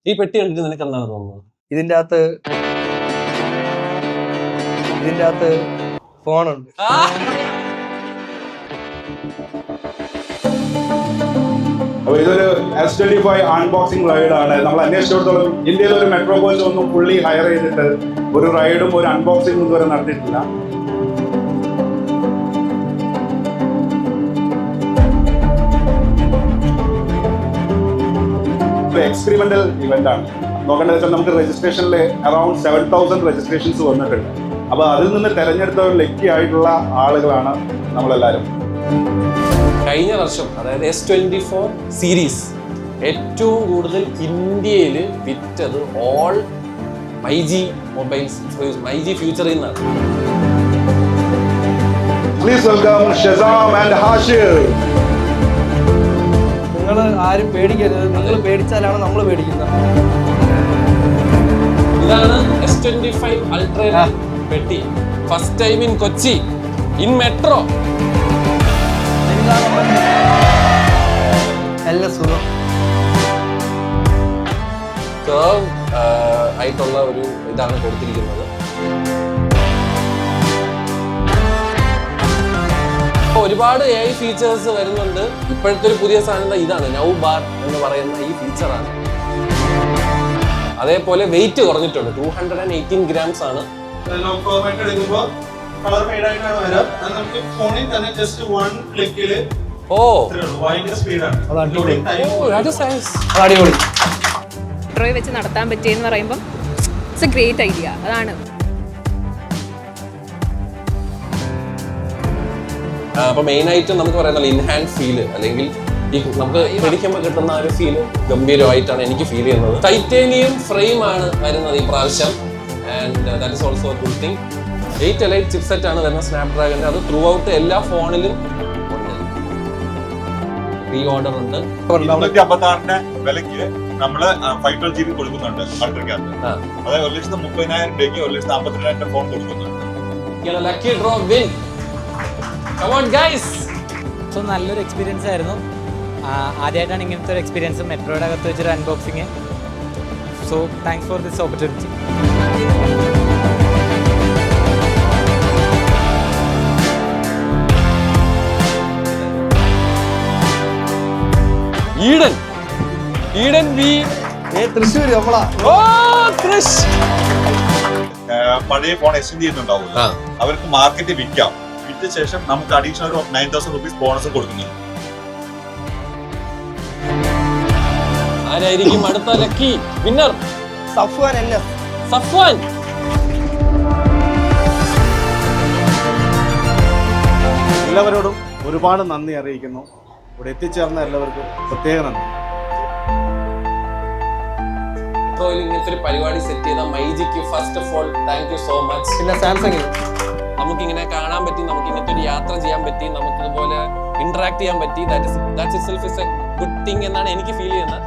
ഈ പെട്ടി കണ്ടിട്ട് നിനക്ക് എന്താണ് തോന്നുന്നത്? ഇതിന്റെ അകത്ത് ഫോണുണ്ട്. അപ്പോൾ ഇതൊരു S25 അൺബോക്സിംഗ് റൈഡാണ്. നമ്മൾ അന്വേഷിച്ചിടത്തോളം ഇന്ത്യയിൽ ഒരു മെട്രോ കോച്ച് ഒന്നും ഫുള്ളി ഹയർ ചെയ്തിട്ട് ഒരു റൈഡും ഒരു അൺബോക്സിംഗും ഇതുവരെ നടത്തിയിട്ടില്ല. എക്സ്പെരിമെന്റൽ ഇവന്റ് ആണ്. നോക്കേണ്ടത് വെച്ചാൽ നമുക്ക് രജിസ്ട്രേഷനിൽ അറൌണ്ട് 7,000 രജിസ്ട്രേഷൻസ് വന്നിട്ടുണ്ട്. അപ്പോൾ അതിൽ നിന്ന് തെരഞ്ഞെടുത്ത ഒരു ലക്കി ആയിട്ടുള്ള ആളുകളാണ് നമ്മളെല്ലാവരും. കഴിഞ്ഞ വർഷം അതായത് S24 സീരീസ് ഏറ്റവും കൂടുതൽ ഇന്ത്യയിൽ വിറ്റത് ഓൾ മൈജി മൊബൈൽസ് മൈജി ഫ്യൂച്ചറിൽ നിന്നാണ്. Please welcome Shazam and Hashir. നിങ്ങൾ ആരും പേടിക്കരുത്. നിങ്ങൾ പേടിച്ചാലാണ് നമ്മൾ പേടിക്കുന്നത്. ഇതാണ് S25 അൾട്ര പെട്ടി. First time in Kochi in metro. എല്ലാ സുഖം കർവ് ആയിട്ടുള്ള ഒരു ഇതാണ് കൊടുത്തിരിക്കുന്നത്. ഒരുപാട് AI ഫീച്ചേഴ്സ് വരുന്നുണ്ട്. ഇപ്പോഴത്തെ ഒരു പുതിയ സാധനം ഇതാണ് നൗ ബാർ എന്ന് പറയുന്ന ഈ ഫീച്ചറാണ്. അതേപോലെ വെയിറ്റ് കുറഞ്ഞിട്ടുണ്ട്. 218 ഗ്രാംസ് ആണ്. മെട്രോയിൽ വെച്ച് നടത്താൻ പറ്റിയെന്ന് പറയുമ്പോൾ ഇറ്റ്സ് എ ഗ്രേറ്റ് ഐഡിയ. അതാണ് അപ്പൊ മെയിൻ ആയിട്ട് നമുക്ക് പറയുന്നത് ഇൻഹാൻഡ് ഫീല് അല്ലെങ്കിൽ ഈ നമുക്ക് പിടിക്കുമ്പോൾ കിട്ടുന്ന ഒരു ഫീല് ഗംഭീരമായിട്ടാണ് എനിക്ക് ഫീൽ ചെയ്യുന്നത്. ടൈറ്റേനിയം ഫ്രെയിം ആണ് വരുന്നത് ഈ പ്രാവശ്യം. And that is also good thing. 8 Elite chipset ആണ് വരുന്നത് സ്നാപ്ഡ്രാഗന്റെ. അത് ത്രൂ ഔട്ട് എല്ലാ ഫോണിലും ഉണ്ട്. പ്രീ ഓർഡർ ഉണ്ട്. 256 വിലക്ക് നമ്മള് 512 GB കൊടുക്കുന്നുണ്ട് അൾട്രയ്ക്കകത്ത്. അതായത് 1,30,000 രൂപയ്ക്ക് 1,42,000 ഫോൺ കൊടുക്കുന്നുണ്ട്. Lucky draw win. Come on guys. So നല്ലൊരു എക്സ്പീരിയൻസ് ആയിരുന്നു. ആദ്യമായിട്ടാണ് ഇങ്ങനത്തെ ഒരു എക്സ്പീരിയൻസ് മെട്രോയുടെ അകത്ത് വെച്ചൊരു unboxing. So thanks for this opportunity. Eden വി തൃശ്ശൂർ നമ്മളാ. ഓ കൃഷ് പഴയ ഫോൺ എക്സ്ചേഞ്ച് ചെയ്യുന്നുണ്ടാവില്ല, അവർക്ക് മാർക്കറ്റിൽ വിൽക്കാം. വിറ്റ ശേഷം നമുക്ക് അഡീഷണൽ 9,000 rupees ബോണസ് കൊടുക്കുന്നു. ആരായിരിക്കും അടുത്ത lucky winner? Safwan NS. Safwan. എല്ലാവരോടും ഒരുപാട് നന്ദി അറിയിക്കുന്നു. ഇവിടെ എത്തിച്ചേർന്ന എല്ലാവർക്കും പ്രത്യേക നന്ദി. മെട്രോയിൽ ഇങ്ങനത്തെ ഒരു പരിപാടി സെറ്റ് ചെയ്ത മൈജിക്ക് first of all thank you so much. പിന്നെ സാംസങ് നമുക്കിങ്ങനെ കാണാൻ പറ്റി, നമുക്ക് ഇങ്ങനത്തെ ഒരു യാത്ര ചെയ്യാൻ പറ്റി, നമുക്ക് ഇതുപോലെ ഇന്ററാക്ട് ചെയ്യാൻ പറ്റി. That itself is A good thing എന്നാണ് എനിക്ക് ഫീൽ ചെയ്യുന്നത്.